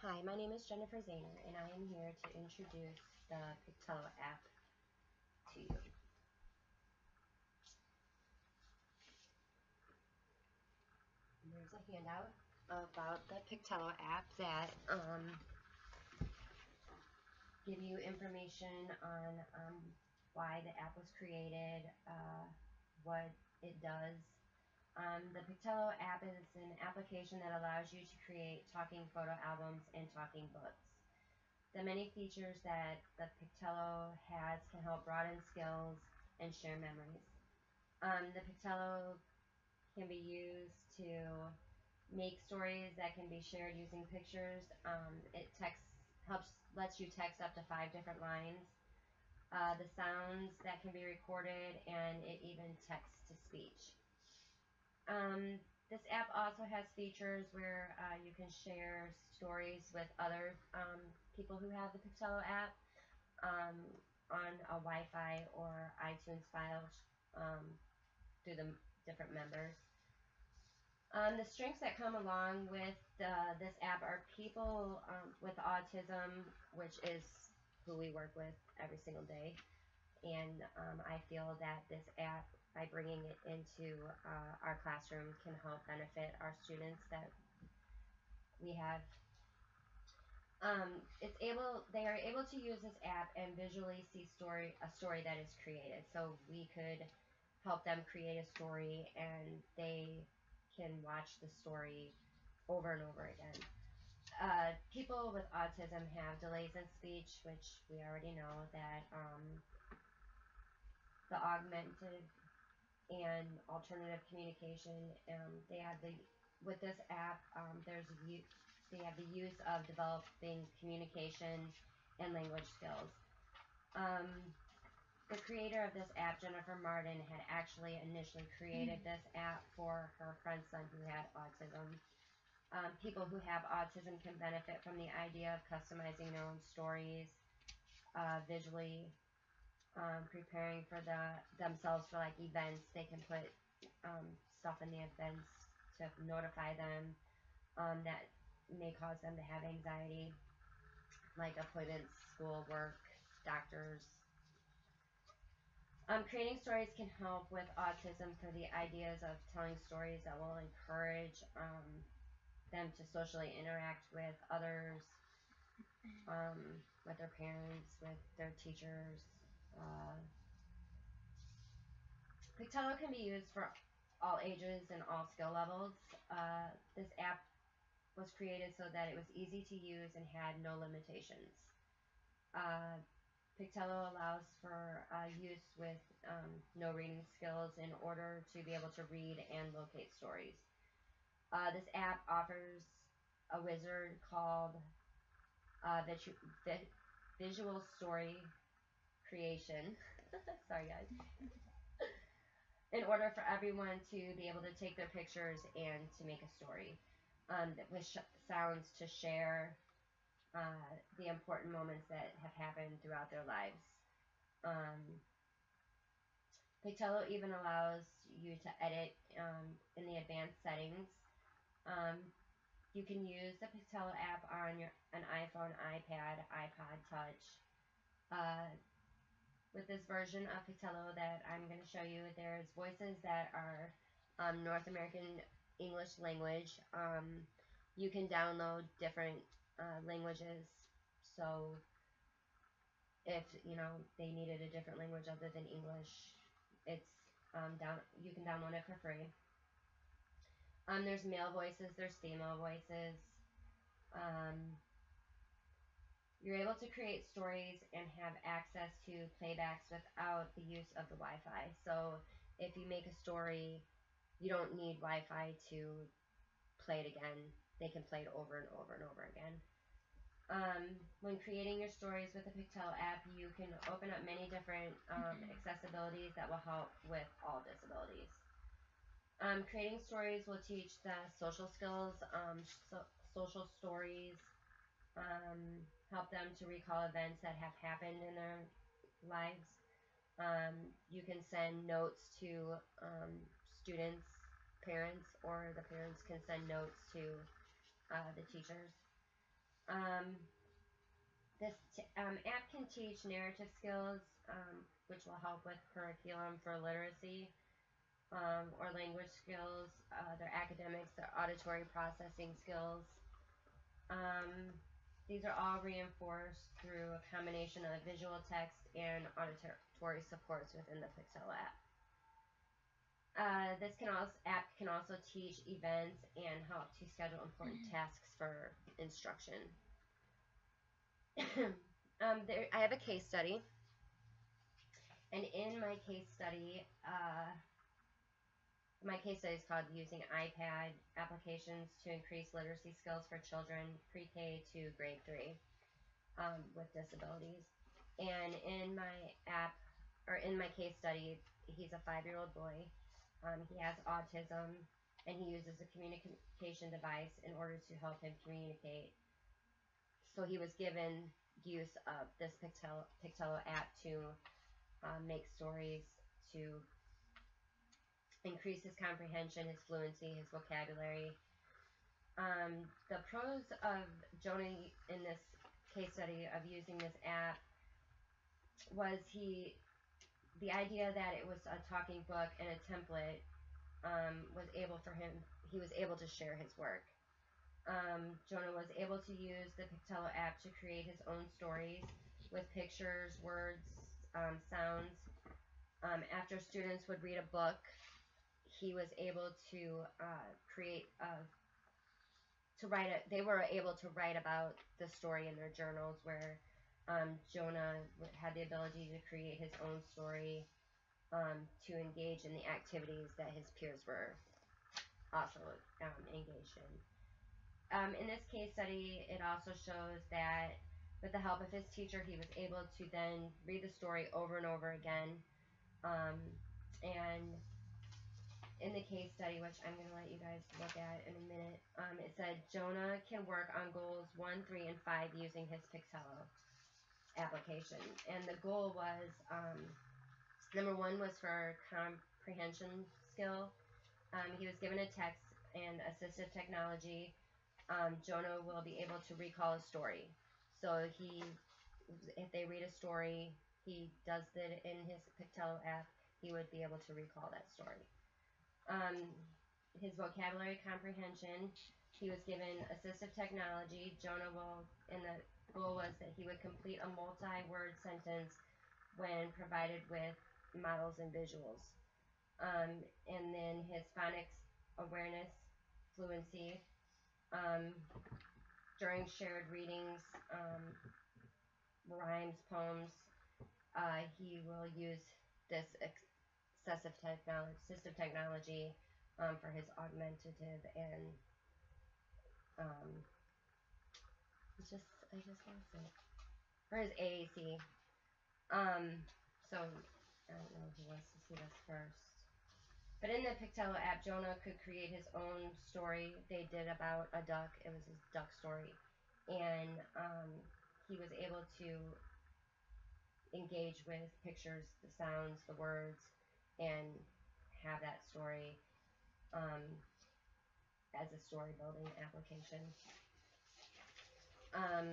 Hi, my name is Jennifer Zahner, and I am here to introduce the Pictello app to you. There's a handout about the Pictello app that give you information on why the app was created, what it does. The Pictello app is an application that allows you to create talking photo albums and talking books. The many features that the Pictello has can help broaden skills and share memories. The Pictello can be used to make stories that can be shared using pictures. Lets you text up to 5 different lines. The sounds that can be recorded, and it even text to speech. This app also has features where you can share stories with other people who have the Pictello app um, on a Wi-Fi or iTunes file through the different members. The strengths that come along with this app are people with autism, which is who we work with every single day. And I feel that this app, by bringing it into our classroom, can help benefit our students that we have. They are able to use this app and visually see a story that is created. So we could help them create a story, and they can watch the story over and over again. People with autism have delays in speech, which we already know that the augmented and alternative communication. They have the with this app. They have the use of developing communication and language skills. Um, the creator of this app, Jennifer Martin, had actually initially created this app for her friend's son who had autism. People who have autism can benefit from the idea of customizing their own stories, visually preparing for themselves for like events. They can put stuff in the events to notify them that may cause them to have anxiety, like appointments, school, work, doctors. Creating stories can help with autism for the ideas of telling stories that will encourage them to socially interact with others, with their parents, with their teachers. Uh, Pictello can be used for all ages and all skill levels. This app was created so that it was easy to use and had no limitations. Uh, Pictello allows for use with no reading skills in order to be able to read and locate stories. This app offers a wizard called Visual Story Creation. Sorry, guys. In order for everyone to be able to take their pictures and to make a story with sounds to share the important moments that have happened throughout their lives. Um, Pictello even allows you to edit in the advanced settings. Um, you can use the Pictello app on an iPhone, iPad, iPod Touch. With this version of Pictello that I'm going to show you, there's voices that are North American English language. You can download different languages. So if they needed a different language other than English, it's you can download it for free. There's male voices, there's female voices. Um, you're able to create stories and have access to playbacks without the use of the Wi-Fi. So if you make a story, you don't need Wi-Fi to play it again. They can play it over and over and over again. When creating your stories with the Pictello app, you can open up many different accessibilities that will help with all disabilities. Creating stories will teach the social skills, social stories, help them to recall events that have happened in their lives. You can send notes to students, parents, or the parents can send notes to the teachers. Um, this app can teach narrative skills, which will help with curriculum for literacy, or language skills, their academics, their auditory processing skills. Um, these are all reinforced through a combination of visual text and auditory supports within the Pixello app. This app can also teach events and help to schedule important tasks for instruction. I have a case study, and in my case study is called Using iPad Applications to Increase Literacy Skills for Children Pre-K to Grade 3 with Disabilities. And in my case study, he's a 5-year-old boy. He has autism, and he uses a communication device in order to help him communicate. So he was given use of this Pictello app to make stories, to increase his comprehension, his fluency, his vocabulary. The pros of Jonah in this case study of using this app was the idea that it was a talking book and a template he was able to share his work. Jonah was able to use the Pictello app to create his own stories with pictures, words, sounds. After students would read a book, he was able to they were able to write about the story in their journals, where Jonah had the ability to create his own story, to engage in the activities that his peers were also engaged in. In this case study, it also shows that with the help of his teacher, he was able to then read the story over and over again. And in the case study, which I'm going to let you guys look at in a minute, it said Jonah can work on goals 1, 3, and 5 using his Pictello application. And the goal was, number 1 was for comprehension skill. He was given a text and assistive technology. Jonah will be able to recall a story. So if they read a story, he does it in his Pictello app, he would be able to recall that story. His vocabulary comprehension, he was given assistive technology. And the goal was that he would complete a multi-word sentence when provided with models and visuals. And then his phonics awareness, fluency, during shared readings, rhymes, poems, he will use this assistive technology for his augmentative and I just lost it, for his AAC. So I don't know who wants to see this first. But in the Pictello app, Jonah could create his own story. They did about a duck. It was his duck story. And he was able to engage with pictures, the sounds, the words, and have that story as a story building application. Let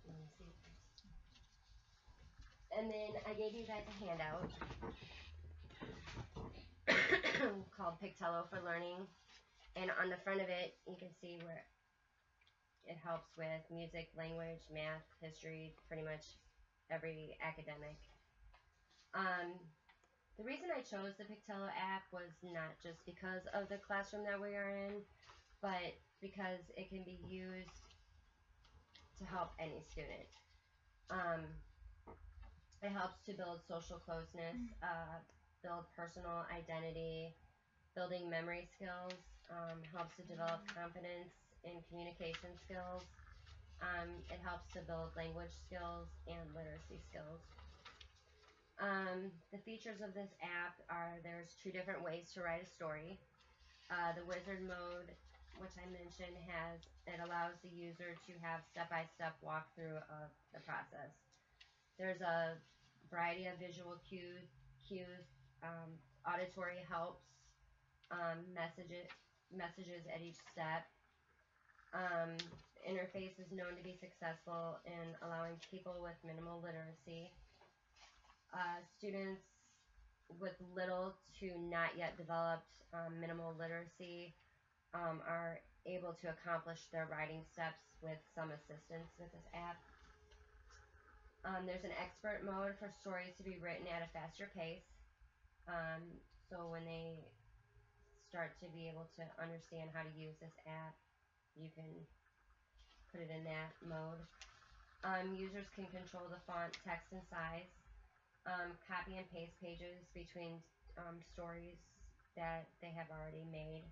me see. And then I gave you guys a handout called Pictello for Learning. And on the front of it, you can see where it helps with music, language, math, history, pretty much every academic. The reason I chose the Pictello app was not just because of the classroom that we are in, but because it can be used to help any student. It helps to build social closeness, build personal identity, building memory skills, helps to develop confidence in communication skills. It helps to build language skills and literacy skills. The features of this app are there's 2 different ways to write a story. The wizard mode, which I mentioned, it allows the user to have step-by-step walkthrough of the process. There's a variety of visual cues, auditory helps, messages at each step. interface is known to be successful in allowing people with minimal literacy. Students with little to not yet developed minimal literacy are able to accomplish their writing steps with some assistance with this app. There's an expert mode for stories to be written at a faster pace. So when they start to be able to understand how to use this app, you can put it in that mode. Users can control the font, text, and size. Copy and paste pages between stories that they have already made.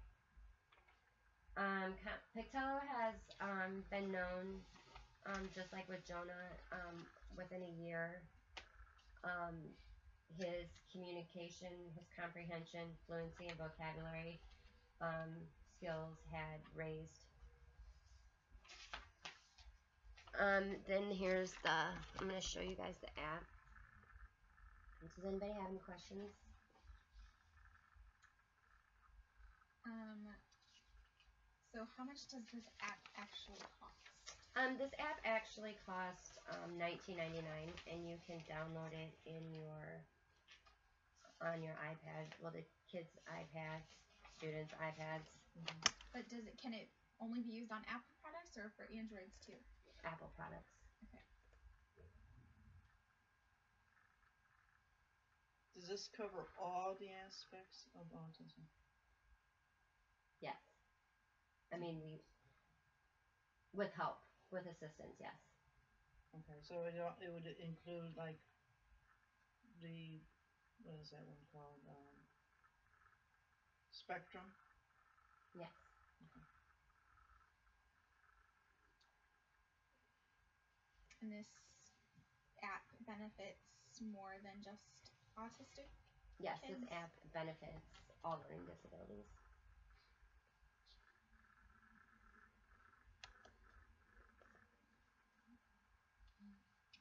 Pictello has been known, just like with Jonah, within a year, his communication, his comprehension, fluency, and vocabulary skills had raised. Then here's I'm going to show you guys the app. Does anybody have any questions? So how much does this app actually cost? This app actually costs $19.99, and you can download it on your iPad. Well, the kids' iPads, students' iPads. But can it only be used on Apple products or for Androids too? Apple products. Okay. Does this cover all the aspects of autism? Yes. I mean, with help, with assistance, yes. Okay, so it would include like the, what is that one called? Spectrum? Yes. Okay. And this app benefits more than just autistic Yes, kids? this app benefits all learning disabilities.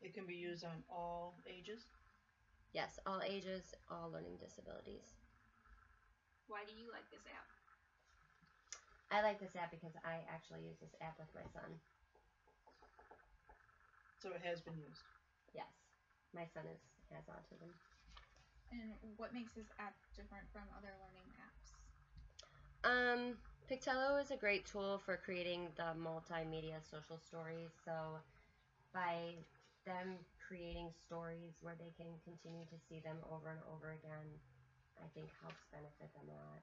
It can be used on all ages? Yes, all ages, all learning disabilities. Why do you like this app? I like this app because I actually use this app with my son. So it has been used? Yes. My son has autism. And what makes this app different from other learning apps? Pictello is a great tool for creating the multimedia social stories. So by them creating stories where they can continue to see them over and over again, I think helps benefit them a lot.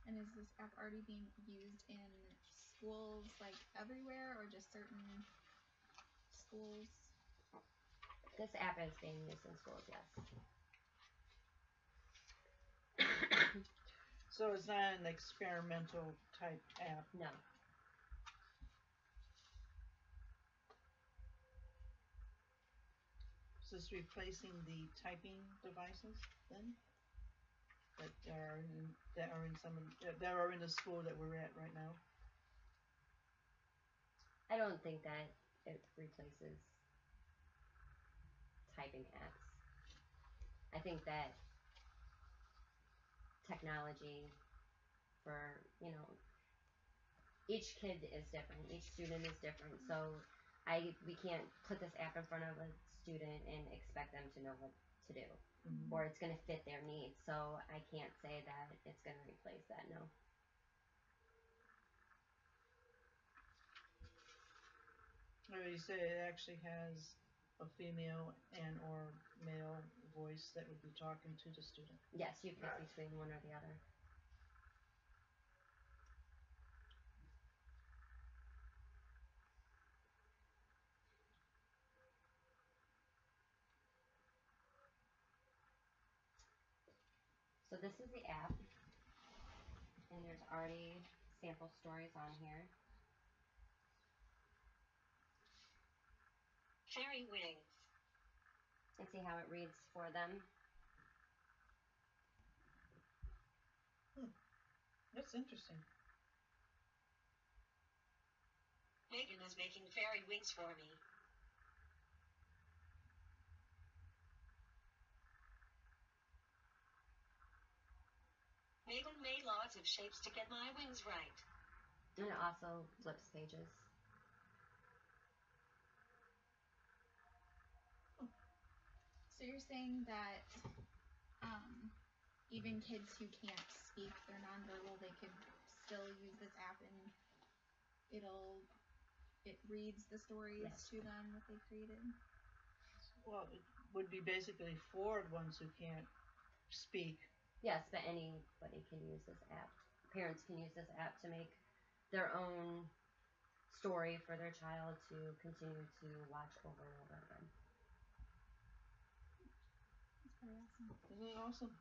And is this app already being used in schools like everywhere or just certain schools? This app is being used in schools, yes. So it's not an experimental type app? No. Is this replacing the typing devices then? That are in the school that we're at right now? I don't think that it replaces typing apps. I think that technology for, each kid is different, each student is different, so we can't put this app in front of a student and expect them to know what to do, or it's going to fit their needs, so I can't say that it's going to replace that, no. You say it actually has a female and or male voice that would be talking to the student? Yes, you pick between one or the other. So this is the app, and there's already sample stories on here. Fairy wings. And see how it reads for them. That's interesting. Megan is making fairy wings for me. Megan made lots of shapes to get my wings right. And it also flips pages. So you're saying that even kids who can't speak, they're nonverbal, they could still use this app and it reads the stories Yes. to them that they created? Well, it would be basically for ones who can't speak. Yes, but anybody can use this app. Parents can use this app to make their own story for their child to continue to watch over and over again. That's pretty awesome. Isn't it awesome?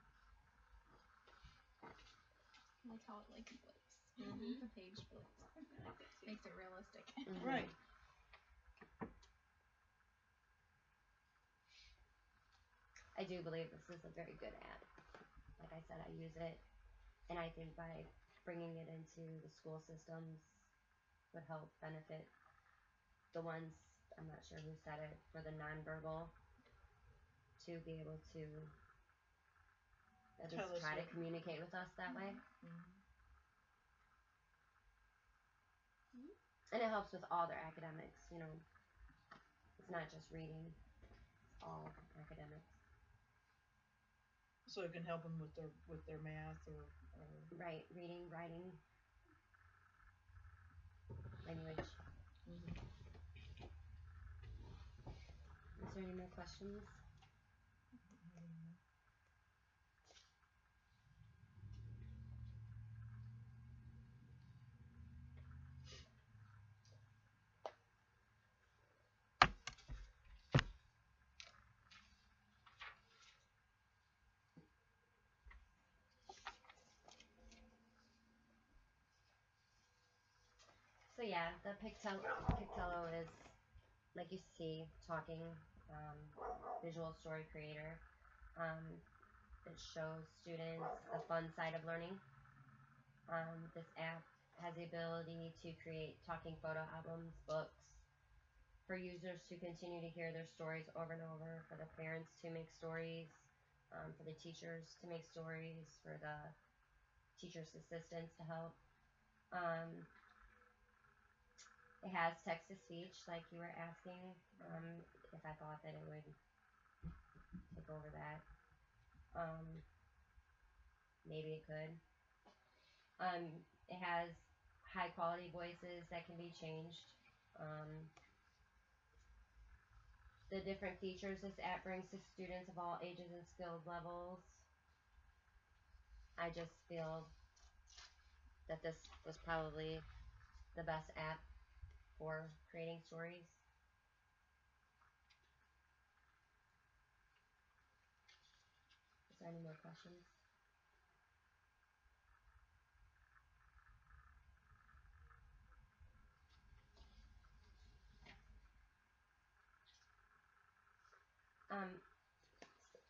I like how it like flips. Mhm. The page flips. Makes it realistic. Mhm. Right. I do believe this is a very good app. Like I said, I use it, and I think by bringing it into the school systems would help benefit the ones, I'm not sure who said it, for the nonverbal to be able to at Tell least us try to what- communicate with us that way. And it helps with all their academics, you know. It's not just reading, it's all academics. So it can help them with their math or Right, reading, writing, language. Is there any more questions? So yeah, the Pictello is, like you see, talking, visual story creator. It shows students the fun side of learning. This app has the ability to create talking photo albums, books, for users to continue to hear their stories over and over, for the parents to make stories, for the teachers to make stories, for the teachers' assistants to help. It has text to speech, like you were asking, if I thought that it would take over that. Maybe it could. It has high quality voices that can be changed. The different features this app brings to students of all ages and skill levels. I just feel that this was probably the best app for creating stories. Is there any more questions?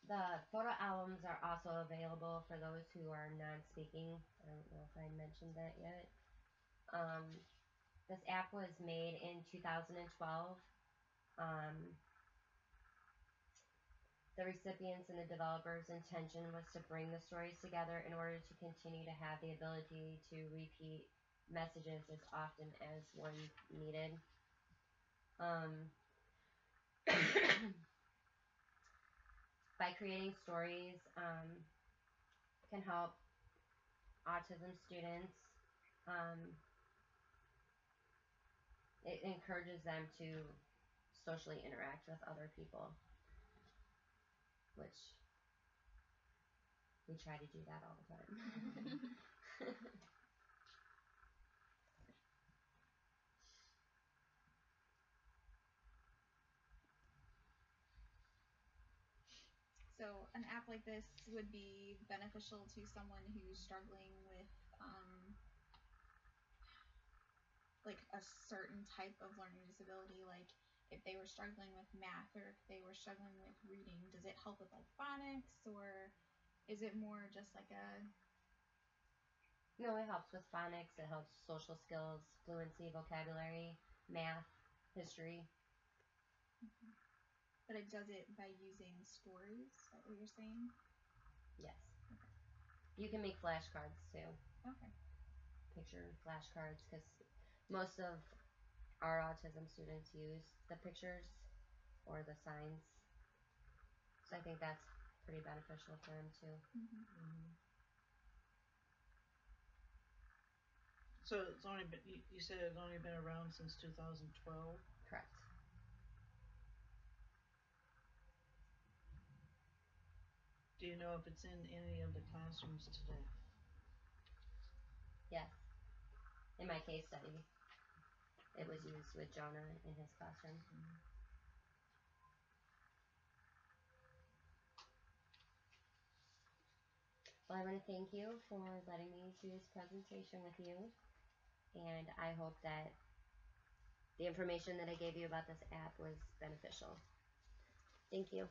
The photo albums are also available for those who are non-speaking. I don't know if I mentioned that yet. This app was made in 2012. The recipients and the developers' intention was to bring the stories together in order to continue to have the ability to repeat messages as often as one needed. By creating stories, can help autism students. It encourages them to socially interact with other people, which we try to do that all the time. So an app like this would be beneficial to someone who's struggling with like a certain type of learning disability, like if they were struggling with math or if they were struggling with reading. Does it help with like phonics, or is it more just like a... No, it helps with phonics, it helps social skills, fluency, vocabulary, math, history. But it does it by using stories? Is that what you're saying? Yes. Okay. You can make flashcards too, Okay. picture flashcards, because most of our autism students use the pictures or the signs. So I think that's pretty beneficial for them too. Mm-hmm. So it's only been, you said it's only been around since 2012? Correct. Do you know if it's in any of the classrooms today? Yes. In my case study, it was used with Jonah in his classroom. Well, I want to thank you for letting me do this presentation with you, and I hope that the information that I gave you about this app was beneficial. Thank you.